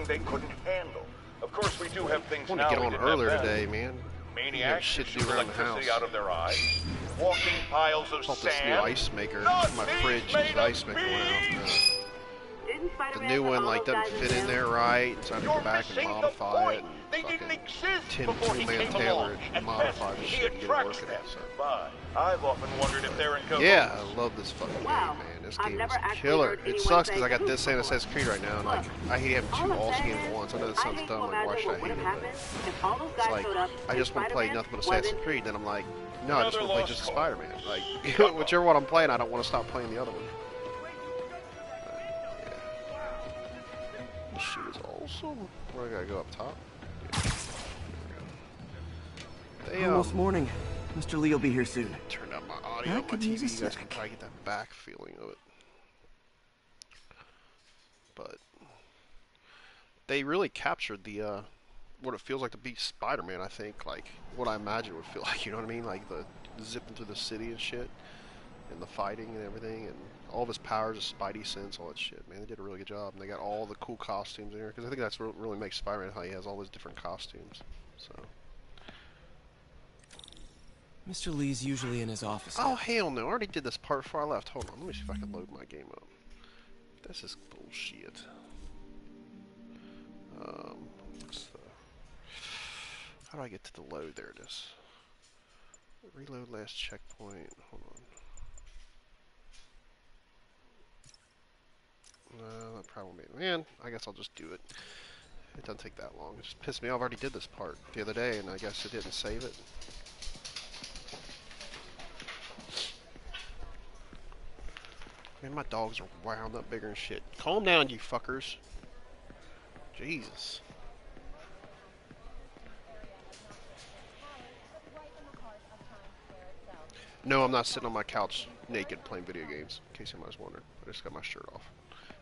they couldn't handle. Of course, we do have things I now. want to get on earlier today, man. Maniacs shit to shoot do around the electricity house. out of their eyes. Walking piles of Bought sand. this new ice maker. My fridge, the ice maker went out. The new one like doesn't fit in there right, so I had to go back and modify it. They didn't exist Tim before he Toolman came Taylor along. At modified the best, he shit and get it attracts working. them. So. But I've often wondered if they're in cahoots. Yeah, I love this fucking game, man. This game is killer. It sucks because I got this and Assassin's Creed right now, and like I hate having two awesome games at once. I know that sounds dumb, like why should I hate it? But it's like I just want to play nothing but Assassin's Creed. Then I'm like, no, I just want to play just Spider-Man. Like whichever one I'm playing, I don't want to stop playing the other one. This shit is awesome. Where I gotta go up top? Yeah. Almost morning. Mr. Lee will be here soon. Turned out my audio on my TV. You guys can probably get that back feeling of it. But they really captured the what it feels like to be Spider-Man. I think like what I imagine it would feel like. You know what I mean? Like the zipping through the city and shit, and the fighting and everything, and all of his powers, his Spidey sense, all that shit. Man, they did a really good job. And they got all the cool costumes in here because I think that's what really makes Spider-Man, how he has all those different costumes. So. Mr. Lee's usually in his office. Oh, hell no. I already did this part before I left. Hold on. Let me see if I can load my game up. This is bullshit. How do I get to the load? There it is. Reload last checkpoint. Hold on. No, that probably won't be. Man, I guess I'll just do it. It doesn't take that long. It just pissed me off. I already did this part the other day, and I guess it didn't save it. Man, my dogs are wound up bigger and shit. Calm down, you fuckers. Jesus. No, I'm not sitting on my couch naked playing video games, in case anyone was wondering. I just got my shirt off.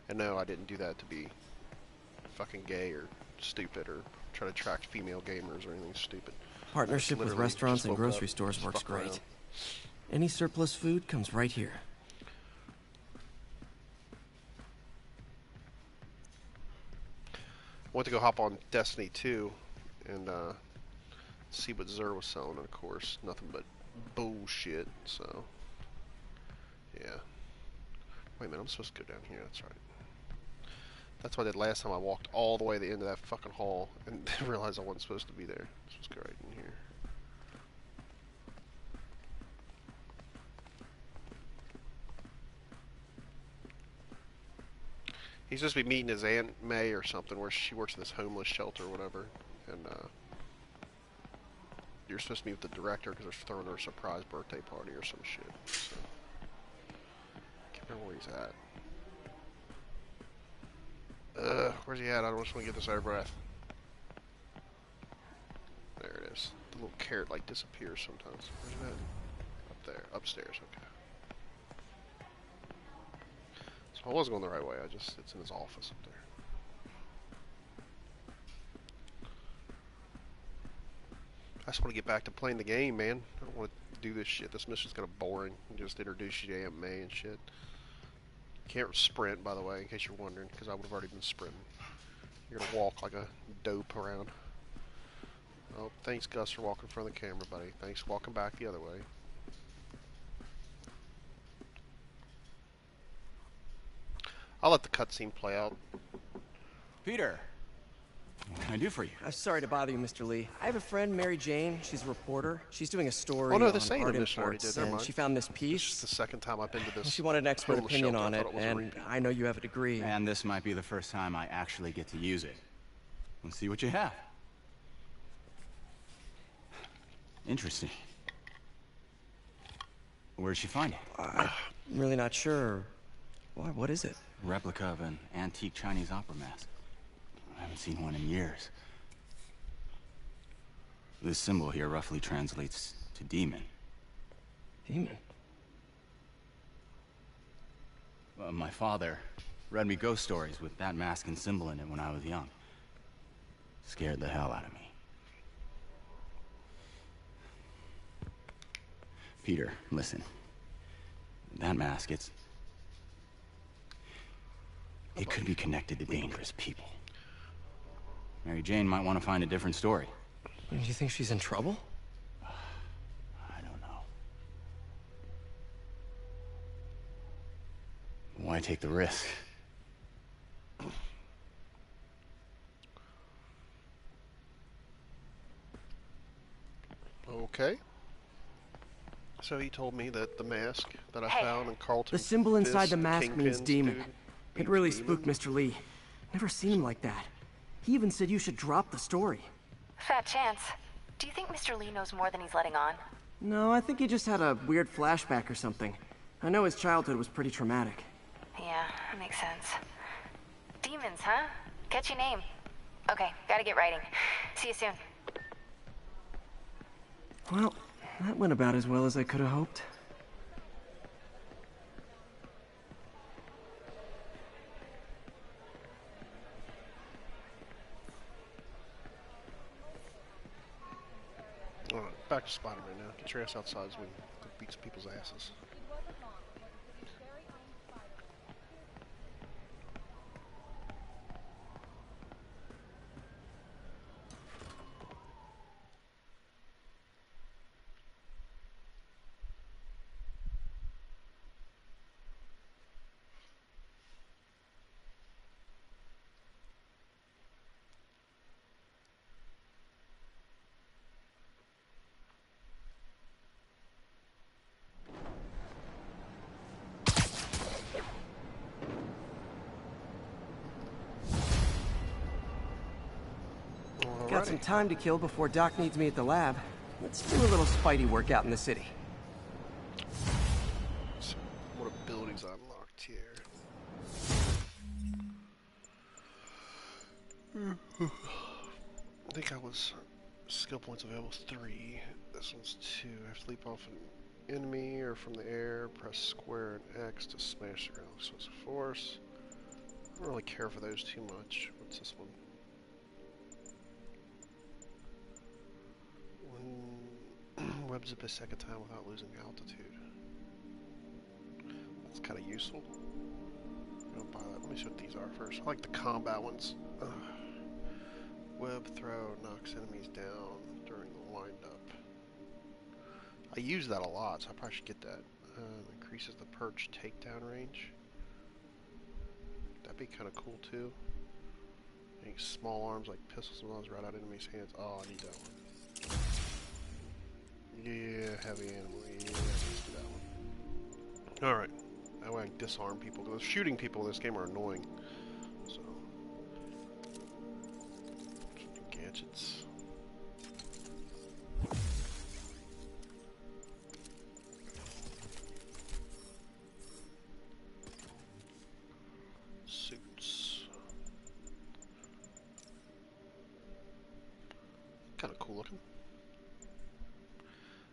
And no, I didn't do that to be fucking gay or stupid or try to attract female gamers or anything stupid. Partnership with restaurants and grocery stores works great. Around. Any surplus food comes right here. I went to go hop on Destiny 2 and see what Xur was selling, and of course, nothing but bullshit, so, yeah. Wait a minute, I'm supposed to go down here, that's right. That's what I did last time. I walked all the way to the end of that fucking hall and realized I wasn't supposed to be there. Let's go right in here. He's supposed to be meeting his Aunt May or something, where she works in this homeless shelter or whatever, and you're supposed to meet with the director because they're throwing her a surprise birthday party or some shit. So, can't remember where he's at. Where's he at? I just want to get this out of breath. There it is. The little carrot like disappears sometimes. Where's it at? Up there, upstairs. Okay. So I was going the right way. It's in his office up there. I just want to get back to playing the game, man. I don't want to do this shit. This mission's kind of boring. Just introduce you to Aunt May and shit. Can't sprint, by the way, in case you're wondering, because I would have already been sprinting. You're gonna walk like a dope around. Oh, thanks, Gus, for walking in front of the camera, buddy. Thanks for walking back the other way. I'll let the cutscene play out. Peter, what can I do for you? Sorry to bother you, Mr. Lee. I have a friend, Mary Jane. She's a reporter. She's doing a story Oh no, on this ain't art a mission I already imports, did. Never and mind. she found this It's piece. just the second time I've been to this. She wanted an expert homeless opinion shelter. on I it, thought was and I know you have a degree. And this might be the first time I actually get to use it. Let's see what you have. Interesting. Where did she find it? I'm really not sure. What is it? A replica of an antique Chinese opera mask. I haven't seen one in years. This symbol here roughly translates to demon. Demon? My father read me ghost stories with that mask and symbol in it when I was young. Scared the hell out of me. Peter, listen. That mask, it could be connected to dangerous people. Mary Jane might want to find a different story. Do you think she's in trouble? I don't know. Why take the risk? Okay. So he told me that the mask that I found in Carlton. The symbol inside Fisk, the mask means Kingpin's demon. dude, It really means spooked demon. Mr. Lee. Never seen him like that. He even said you should drop the story. Fat chance. Do you think Mr. Lee knows more than he's letting on? No, I think he just had a weird flashback or something. I know his childhood was pretty traumatic. Yeah, that makes sense. Demons, huh? Catchy name. Okay, gotta get writing. See you soon. Well, that went about as well as I could have hoped. Alright, back to Spider-Man now. Get your ass outside so we can go beat some people's asses. Got some time to kill before Doc needs me at the lab. Let's do a little Spidey workout in the city. So, what abilities I unlocked here? I think I was skill points available 3. This one's 2. I have to leap off an enemy or from the air. Press square and X to smash the ground. So it's force. I don't really care for those too much. What's this one? Web zip a second time without losing altitude. That's kind of useful. I'm gonna buy that. Let me see what these are first. I like the combat ones. Web throw knocks enemies down during the wind-up. I use that a lot, so I probably should get that. Increases the perch takedown range. That'd be kind of cool too. Any small arms like pistols and ones right out of enemies' hands. Oh, I need that one. Yeah, heavy animal. Yeah, let's do that one. Alright. That way I can disarm people. Because shooting people in this game are annoying. So. Gadgets. Suits. Kind of cool looking.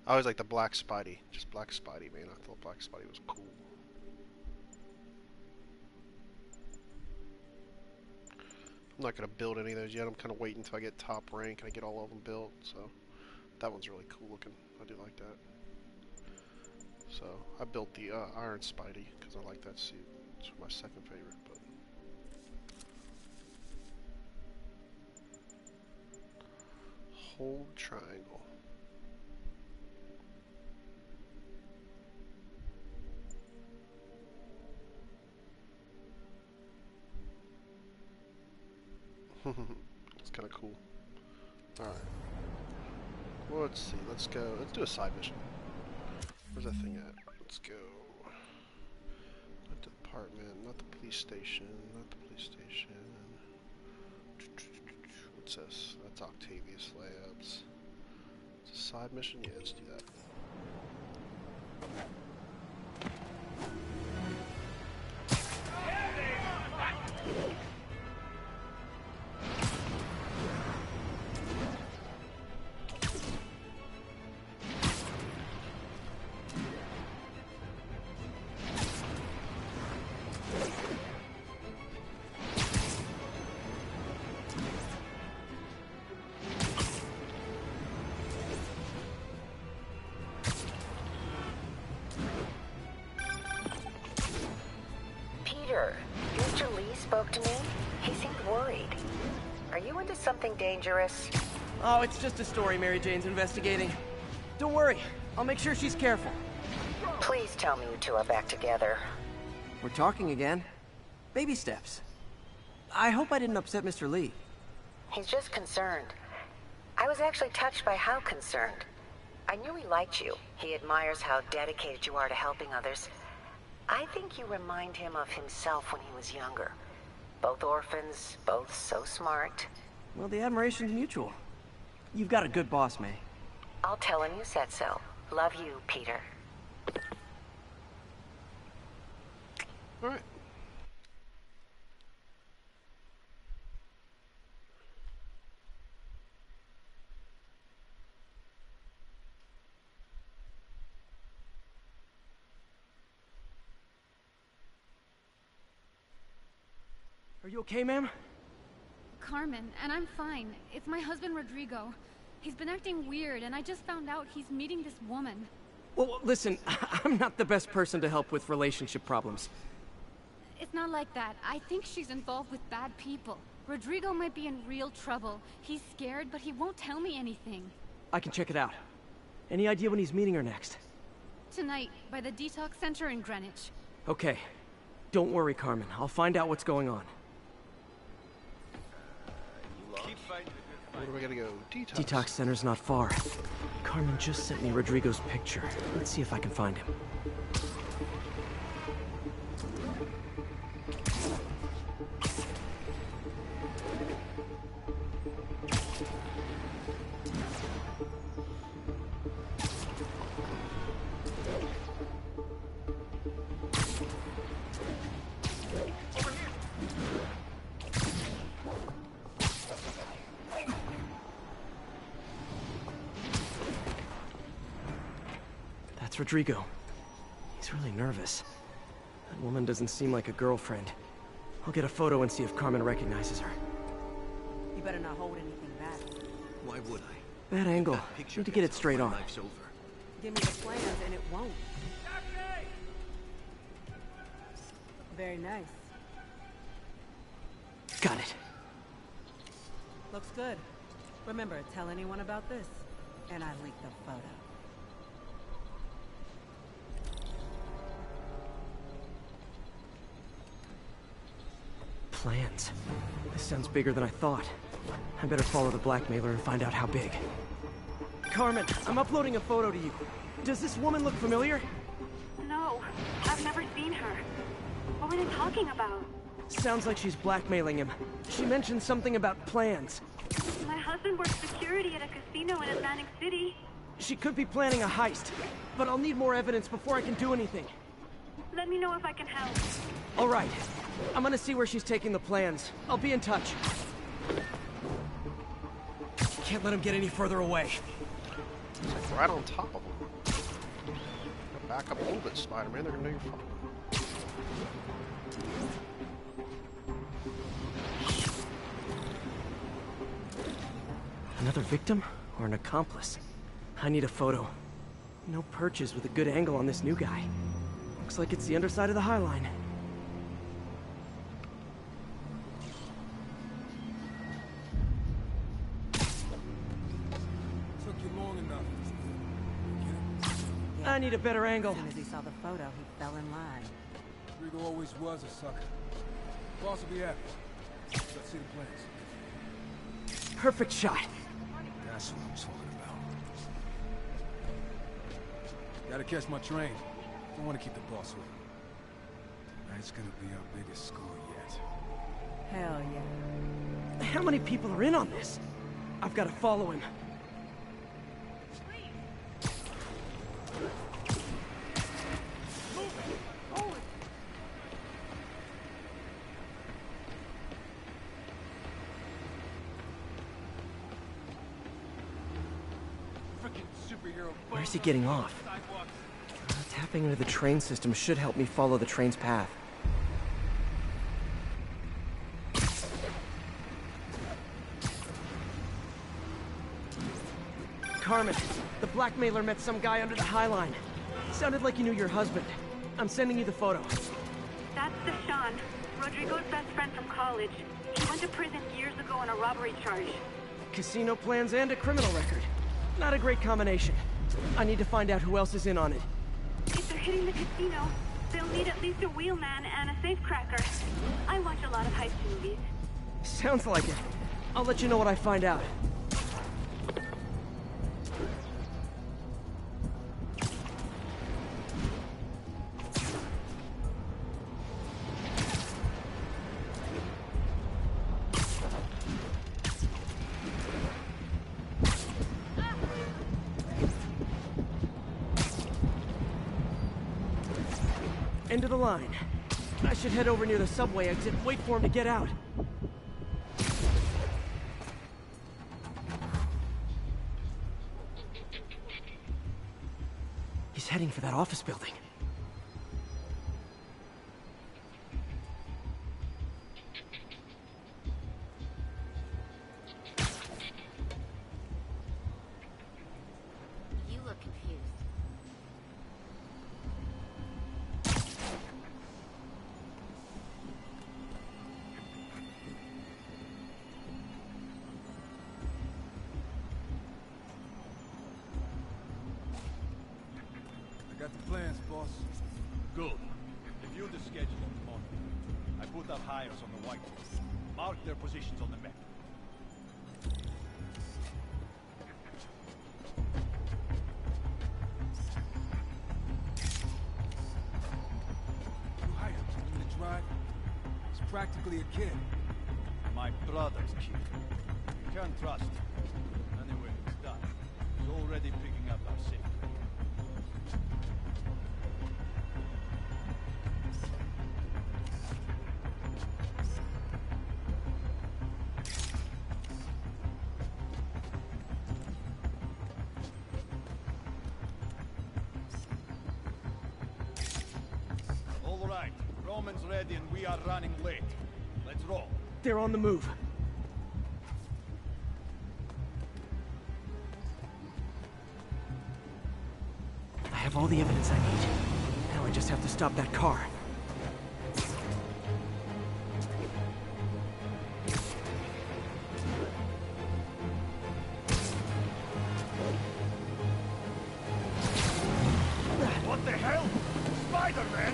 I always like the black Spidey. Just black Spidey, man. I thought black Spidey was cool. I'm not going to build any of those yet. I'm kind of waiting until I get top rank and I get all of them built. So that one's really cool looking. I do like that. So I built the Iron Spidey because I like that suit. It's my second favorite. But hold triangle. It's kind of cool. Alright. Well, let's see. Let's go. Let's do a side mission. Where's that thing at? Let's go. Not the apartment. Not the police station. Not the police station. What's this? That's Octavius Labs. It's a side mission? Yeah, let's do that. Peter, Mr. Lee spoke to me. He seemed worried. Are you into something dangerous? Oh, it's just a story Mary Jane's investigating. Don't worry, I'll make sure she's careful. Please tell me you two are back together. We're talking again. Baby steps. I hope I didn't upset Mr. Lee. He's just concerned. I was actually touched by how concerned. I knew he liked you. He admires how dedicated you are to helping others. I think you remind him of himself when he was younger. Both orphans, both so smart. Well, the admiration's mutual. You've got a good boss, May. I'll tell him you said so. Love you, Peter. Alright. Are you okay, ma'am? Carmen, and I'm fine. It's my husband, Rodrigo. He's been acting weird, and I just found out he's meeting this woman. Well, listen, I'm not the best person to help with relationship problems. It's not like that. I think she's involved with bad people. Rodrigo might be in real trouble. He's scared, but he won't tell me anything. I can check it out. Any idea when he's meeting her next? Tonight, by the detox center in Greenwich. Okay. Don't worry, Carmen. I'll find out what's going on. Where do we gotta go? Detox. Detox center's not far. Carmen just sent me Rodrigo's picture. Let's see if I can find him. That's Rodrigo. He's really nervous. That woman doesn't seem like a girlfriend. I'll get a photo and see if Carmen recognizes her. You better not hold anything back. Why would I? Bad angle. Need to get it straight on. Life's over. Give me the plans and it won't. Very nice. Got it. Looks good. Remember, tell anyone about this, and I leak the photo. Plans. This sounds bigger than I thought. I better follow the blackmailer and find out how big. Carmen, I'm uploading a photo to you. Does this woman look familiar? No, I've never seen her. What were they talking about? Sounds like she's blackmailing him. She mentioned something about plans. My husband works security at a casino in Atlantic City. She could be planning a heist, but I'll need more evidence before I can do anything. Let me know if I can help. All right. I'm gonna see where she's taking the plans. I'll be in touch. Can't let him get any further away. It's like right on top of them. Back up a little bit, Spider-Man. They're gonna know you're following. Another victim or an accomplice? I need a photo. No perches with a good angle on this new guy. Looks like it's the underside of the High Line. Took you long enough. I need a better angle. As soon as he saw the photo, he fell in line. Rodrigo always was a sucker. Boss will be happy. Let's see the plans. Perfect shot. That's what I'm talking about. Gotta catch my train. Don't want to keep the boss with me. Tonight's gonna be our biggest score yet. Hell yeah. How many people are in on this? I've got to follow him. Where's he getting off? Tapping into the train system should help me follow the train's path. Carmen, the blackmailer met some guy under the High Line. Sounded like he knew your husband. I'm sending you the photo. That's Deshaun, Rodrigo's best friend from college. He Went to prison years ago on a robbery charge. Casino plans and a criminal record. Not a great combination. I need to find out who else is in on it. If they're hitting the casino, they'll need at least a wheelman and a safecracker. I watch a lot of heist movies. Sounds like it. I'll let you know what I find out. End of the line. I should head over near the subway exit and wait for him to get out. He's heading for that office building. You look confused. I got the plans, boss. Good. Review the schedule of the morning. I put up hires on the whiteboard. Mark their positions on the map. You hired him to drive? He's practically a kid. My brother's kid. You can't trust him. Anyway, it's done. He's already picking up our sick. All right. Roman's ready and we are running late. Let's roll. They're on the move. I have all the evidence I need. Now I just have to stop that car. What the hell? Spider-Man!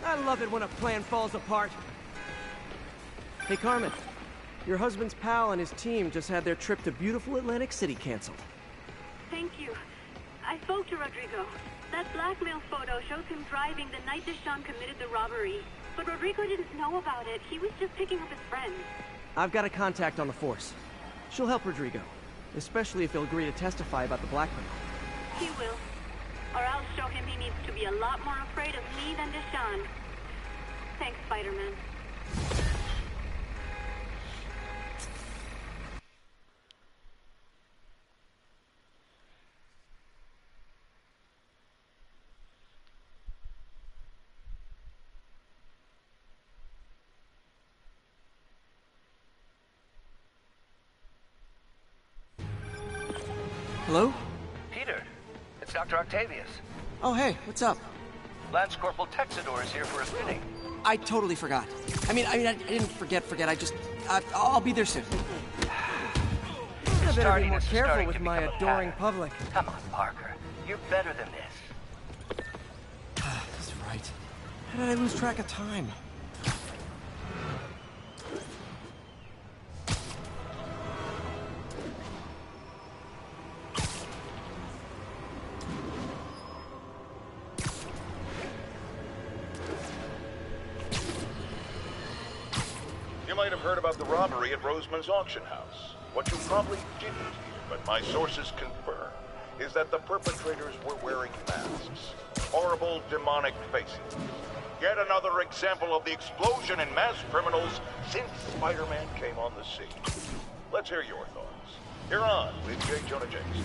I love it when a plan falls apart. Hey, Carmen. Your husband's pal and his team just had their trip to beautiful Atlantic City canceled. Thank you. I spoke to Rodrigo. That blackmail photo shows him driving the night Deshaun committed the robbery. But Rodrigo didn't know about it. He was just picking up his friends. I've got a contact on the force. She'll help Rodrigo, especially if he'll agree to testify about the blackmail. He will. Or I'll show him he needs to be a lot more afraid of me than Deshaun. Thanks, Spider-Man. Hello? Peter, it's Dr. Octavius. Oh, hey, what's up? Lance Corporal Texador is here for a fitting. I totally forgot. I didn't forget. I'll be there soon. I better be more careful with my adoring public. Come on, Parker. You're better than this. That's right. How did I lose track of time? You might have heard about the robbery at Roseman's auction house. What you probably didn't hear, but my sources confirm, is that the perpetrators were wearing masks. Horrible, demonic faces. Yet another example of the explosion in mass criminals since Spider-Man came on the scene. Let's hear your thoughts. You're on with J. Jonah Jameson.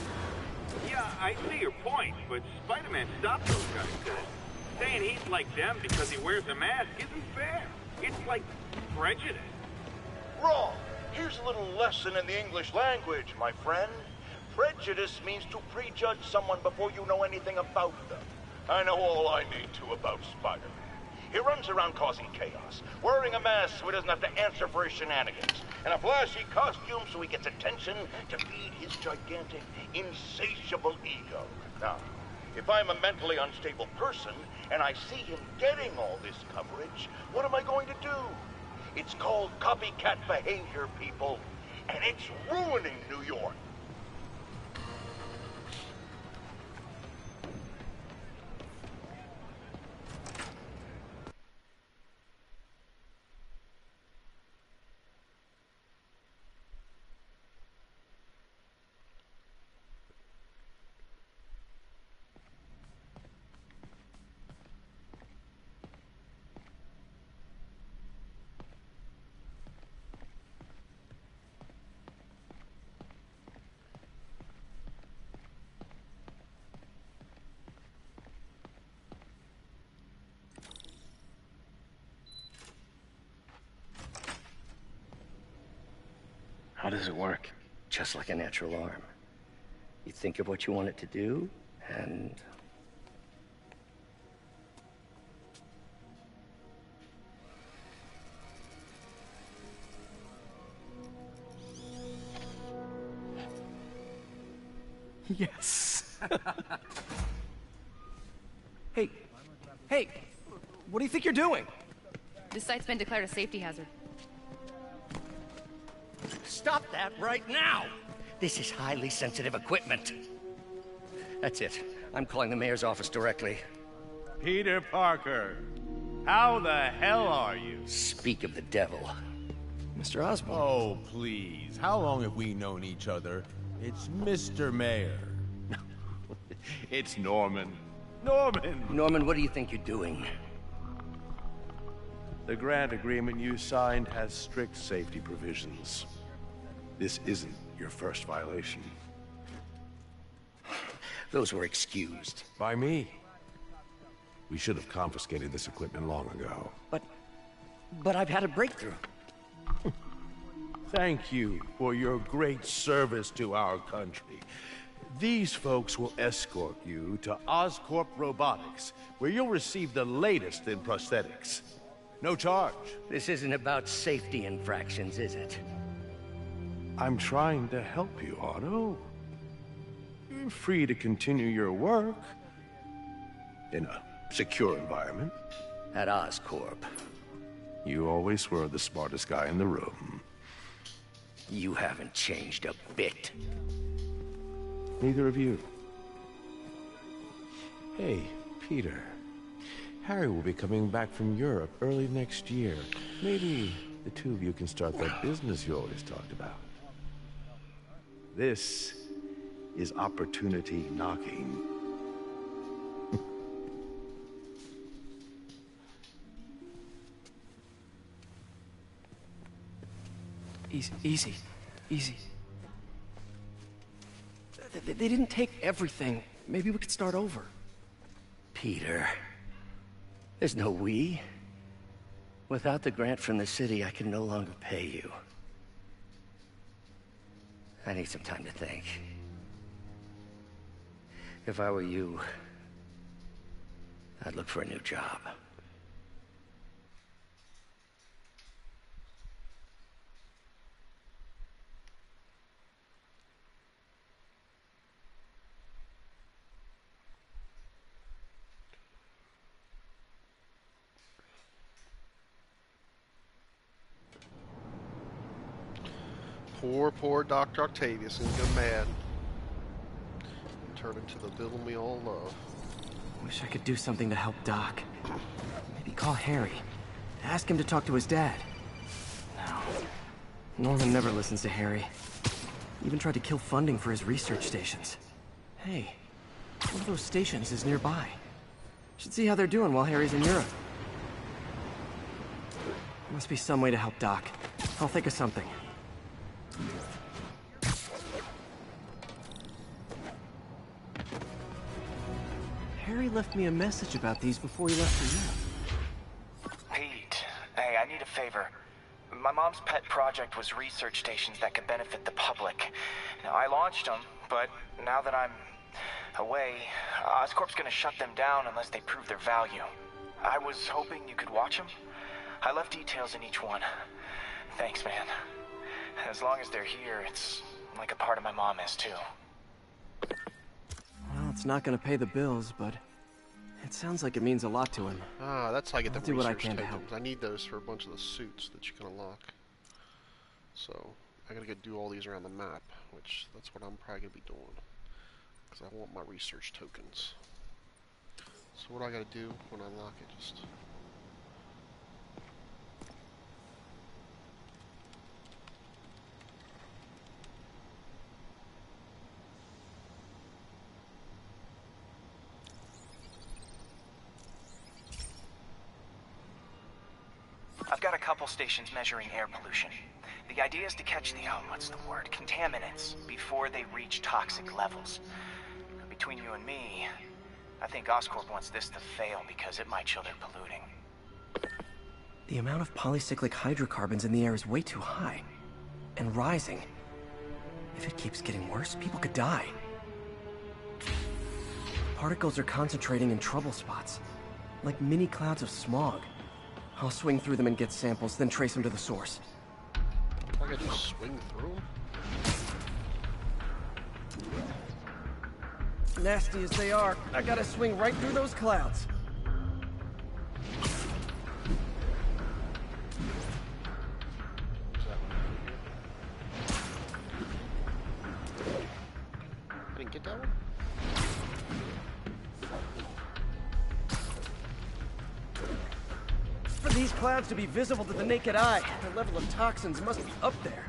Yeah, I see your point, but Spider-Man stopped those guys today. Saying he's like them because he wears a mask isn't fair. It's like prejudice. Wrong. Here's a little lesson in the English language, my friend. Prejudice means to prejudge someone before you know anything about them. I know all I need to about Spider-Man. He runs around causing chaos, wearing a mask so he doesn't have to answer for his shenanigans, and a flashy costume so he gets attention to feed his gigantic, insatiable ego. Now, if I'm a mentally unstable person and I see him getting all this coverage, what am I going to do? It's called copycat behavior, people, and it's ruining New York. How does it work? Just like a natural arm. You think of what you want it to do, and... Yes. Hey, what do you think you're doing? This site's been declared a safety hazard. Stop that right now! This is highly sensitive equipment. That's it. I'm calling the mayor's office directly. Peter Parker, how the hell are you? Speak of the devil. Mr. Osborn. Oh, please. How long have we known each other? It's Mr. Mayor. It's Norman. Norman, what do you think you're doing? The grant agreement you signed has strict safety provisions. This isn't your first violation. Those were excused. By me. We should have confiscated this equipment long ago. But I've had a breakthrough. Thank you for your great service to our country. These folks will escort you to Oscorp Robotics, where you'll receive the latest in prosthetics. No charge. This isn't about safety infractions, is it? I'm trying to help you, Otto. You're free to continue your work in a secure environment. At Oscorp. You always were the smartest guy in the room. You haven't changed a bit. Neither of you. Hey, Peter. Harry will be coming back from Europe early next year. Maybe the two of you can start that business you always talked about. This is opportunity knocking. Easy. They didn't take everything. Maybe we could start over. Peter, there's no we. Without the grant from the city, I can no longer pay you. I need some time to think. If I were you, I'd look for a new job. Poor Dr. Octavius is gonna mad. Turn into the villain we all love. Wish I could do something to help Doc. Maybe call Harry. Ask him to talk to his dad. No. Norman never listens to Harry. Even tried to kill funding for his research stations. Hey, one of those stations is nearby. Should see how they're doing while Harry's in Europe. Must be some way to help Doc. I'll think of something. Harry left me a message about these before he left for Europe. Pete, hey, I need a favor. My mom's pet project was research stations that could benefit the public. Now, I launched them, but now that I'm away, Oscorp's gonna shut them down unless they prove their value. I was hoping you could watch them. I left details in each one. Thanks, man. As long as they're here, it's like a part of my mom is, too. Well, it's not gonna pay the bills, but it sounds like it means a lot to him. Ah, that's how I get the do what I research can to tokens. help. I need those for a bunch of the suits that you can unlock. So, I gotta go do all these around the map, which that's what I'm probably gonna be doing. Because I want my research tokens. So what do I gotta do when I unlock it? Just... I've got a couple stations measuring air pollution. The idea is to catch the, what's the word, contaminants before they reach toxic levels. Between you and me, I think Oscorp wants this to fail because it might show they're polluting. The amount of polycyclic hydrocarbons in the air is way too high. And rising. If it keeps getting worse, people could die. Particles are concentrating in trouble spots. Like mini clouds of smog. I'll swing through them and get samples, then trace them to the source. I could just swing through them? Nasty as they are, I gotta swing right through those clouds. I didn't get that one? For these clouds to be visible to the naked eye, the level of toxins must be up there.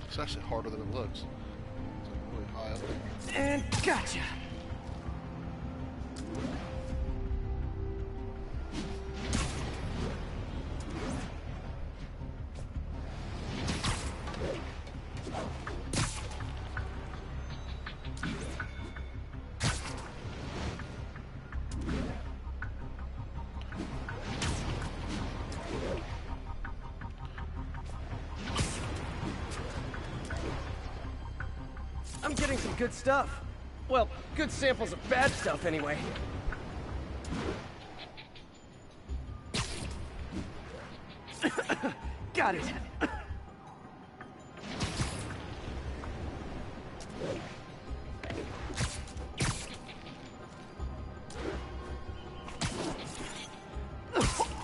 It's actually harder than it looks. It's like really high up there. And gotcha! I'm getting some good stuff. Well, good samples of bad stuff, anyway. Got it.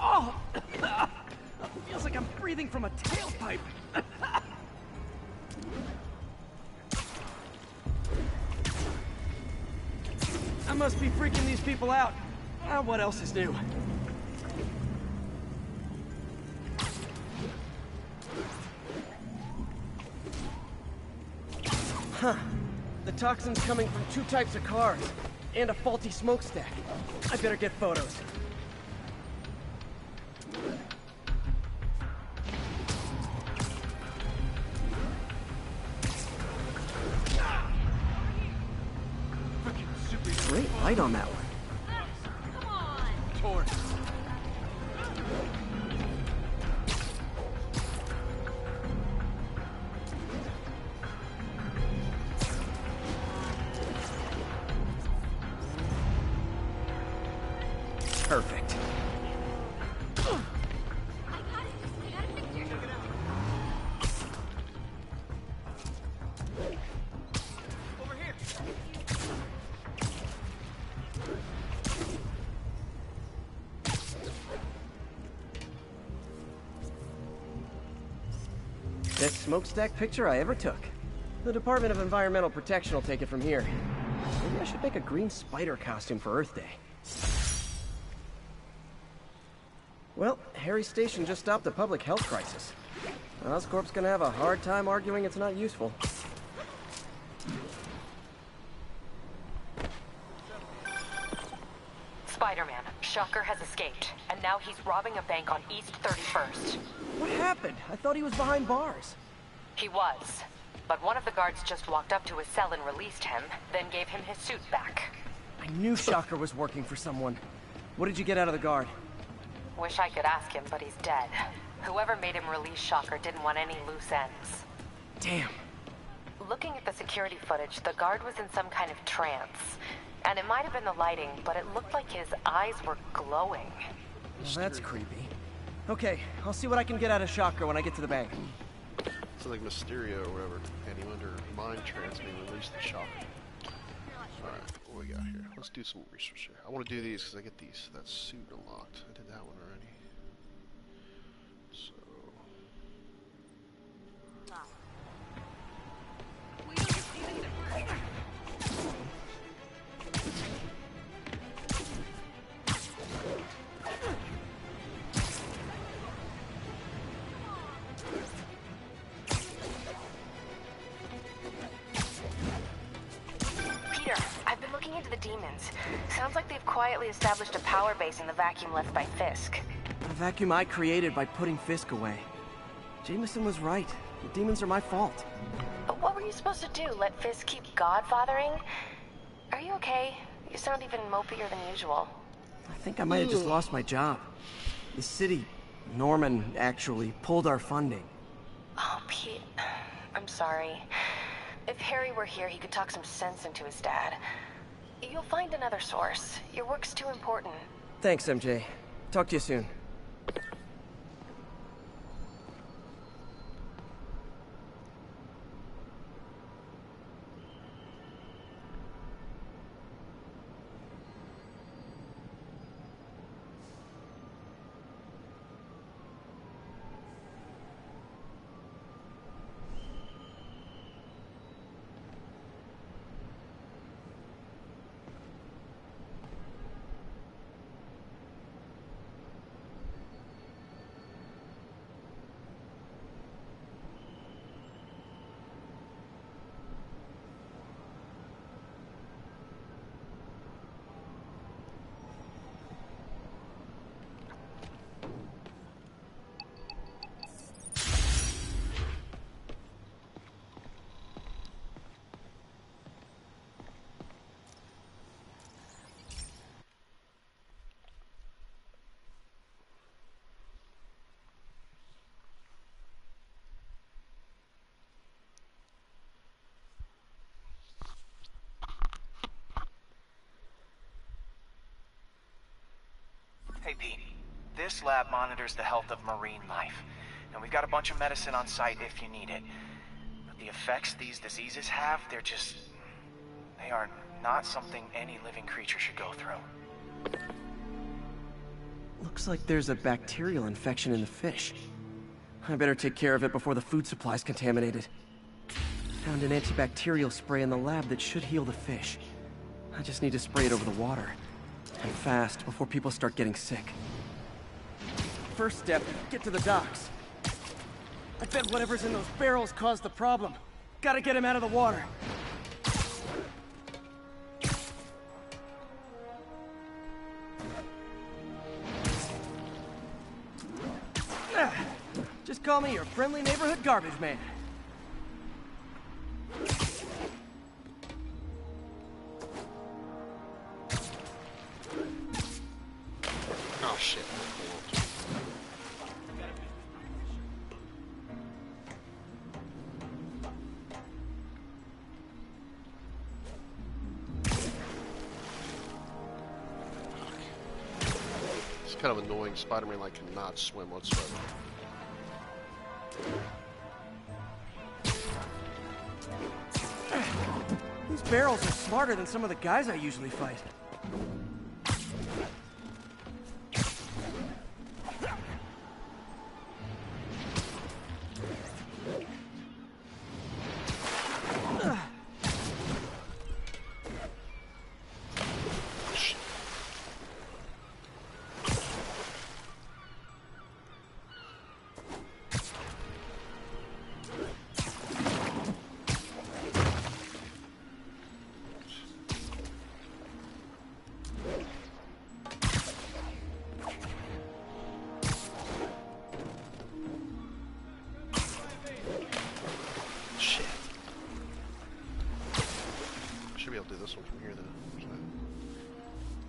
Oh! Feels like I'm breathing from a tailpipe. I must be freaking these people out. What else is new? Huh. The toxin's coming from 2 types of cars, and a faulty smokestack. I better get photos. Great light on that one. Torch. Perfect. Best smokestack picture I ever took. The Department of Environmental Protection will take it from here. Maybe I should make a green spider costume for Earth Day. Well, Harry's station just stopped a public health crisis. Oscorp's gonna have a hard time arguing it's not useful. Spider-Man, Shocker has escaped, and now he's robbing a bank on East 31st. What happened? I thought he was behind bars. He was, but one of the guards just walked up to his cell and released him, then gave him his suit back. I knew Shocker was working for someone. What did you get out of the guard? Wish I could ask him, but he's dead. Whoever made him release Shocker didn't want any loose ends. Damn. Looking at the security footage, the guard was in some kind of trance. And it might have been the lighting, but it looked like his eyes were glowing. Well, that's creepy. Okay, I'll see what I can get out of Shocker when I get to the bank. It's like Mysterio or whatever. And he under mind trance being released the Shocker. Alright, what we got here? Let's do some research here. I want to do these because I get that suit unlocked. I did that one already. So... Into the demons. Sounds like they've quietly established a power base in the vacuum left by Fisk. A vacuum I created by putting Fisk away. Jameson was right. The demons are my fault. But what were you supposed to do? Let Fisk keep godfathering? Are you okay? You sound even mopier than usual. I think I might have just lost my job. The city, Norman, actually, pulled our funding. Oh, Pete. I'm sorry. If Harry were here, he could talk some sense into his dad. You'll find another source. Your work's too important. Thanks, MJ. Talk to you soon. Hey, Pete. This lab monitors the health of marine life. And we've got a bunch of medicine on site if you need it. But the effects these diseases have, they are not something any living creature should go through. Looks like there's a bacterial infection in the fish. I better take care of it before the food supply's contaminated. Found an antibacterial spray in the lab that should heal the fish. I just need to spray it over the water. And fast, before people start getting sick. First step, get to the docks. I bet whatever's in those barrels caused the problem. Gotta get him out of the water. Just call me your friendly neighborhood garbage man. Oh shit. kind of annoying. Spider-Man like cannot swim whatsoever. These barrels are smarter than some of the guys I usually fight.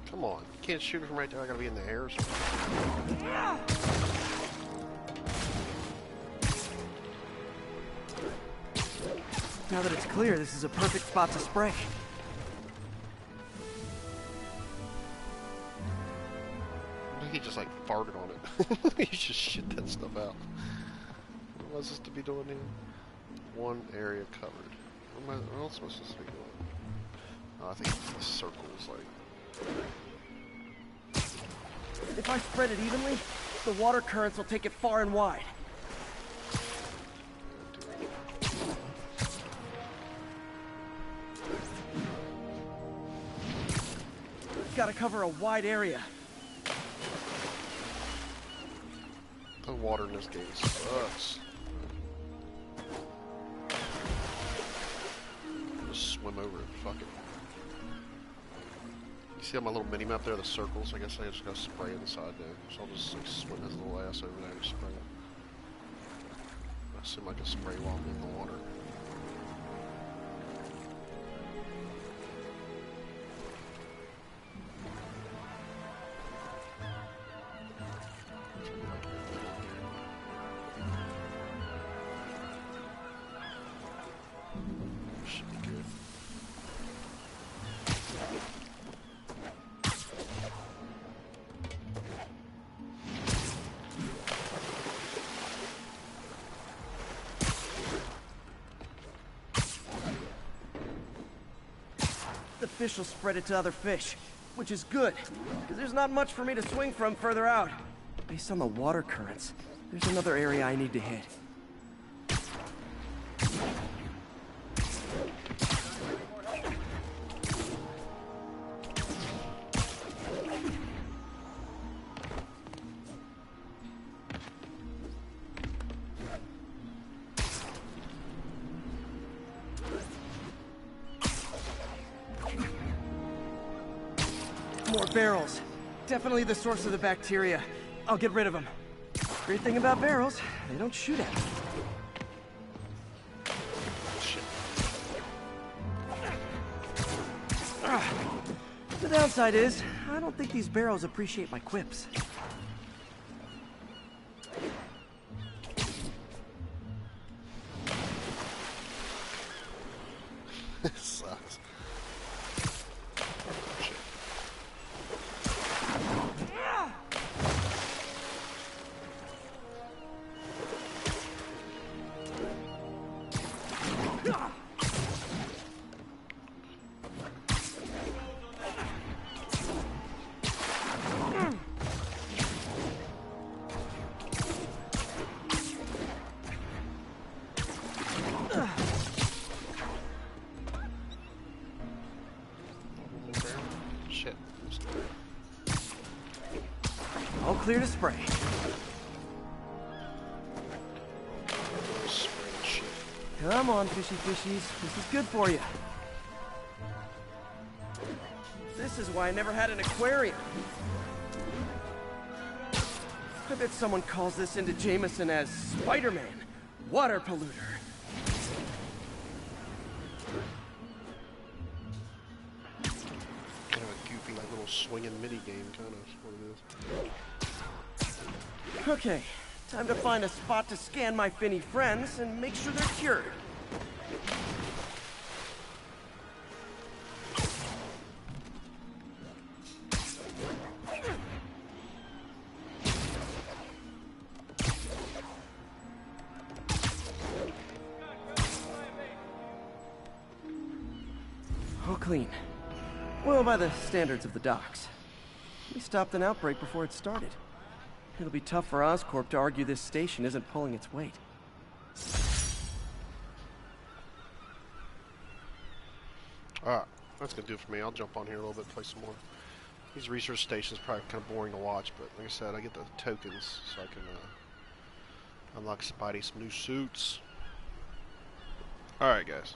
Come on, you can't shoot it from right there. I gotta be in the air or something. Now that it's clear, this is a perfect spot to spray. He just like farted on it. He just shit that stuff out. What was this to be doing here? One area covered. What else am I supposed to be doing? Oh, I think it's the circles, like. If I spread it evenly, the water currents will take it far and wide. Gotta cover a wide area. The water in this game sucks. Just swim over it, fuck it. You see on my little mini map there, the circles? I guess I just gotta spray inside there. So I'll just like swim his little ass over there and spray it. I assume I can spray while I'm in the water. Should be good. The fish will spread it to other fish, which is good, because there's not much for me to swing from further out. Based on the water currents, there's another area I need to hit. More barrels. Definitely the source of the bacteria. I'll get rid of them. Great thing about barrels, they don't shoot at me. The downside is, I don't think these barrels appreciate my quips. It sucks. Shit. All clear to spray. Come on, fishy fishies. This is good for you. This is why I never had an aquarium. I bet someone calls this into Jameson as Spider-Man, water polluter. Kind of a goofy, like little swinging mini game, kind of what it is. Okay, time to find a spot to scan my finny friends and make sure they're cured. clean. Well, by the standards of the docks. We stopped an outbreak before it started. It'll be tough for Oscorp to argue this station isn't pulling its weight. Alright, that's gonna do it for me. I'll jump on here a little bit, play some more. These research stations are probably kind of boring to watch, but like I said, I get the tokens so I can unlock Spidey some new suits. Alright, guys.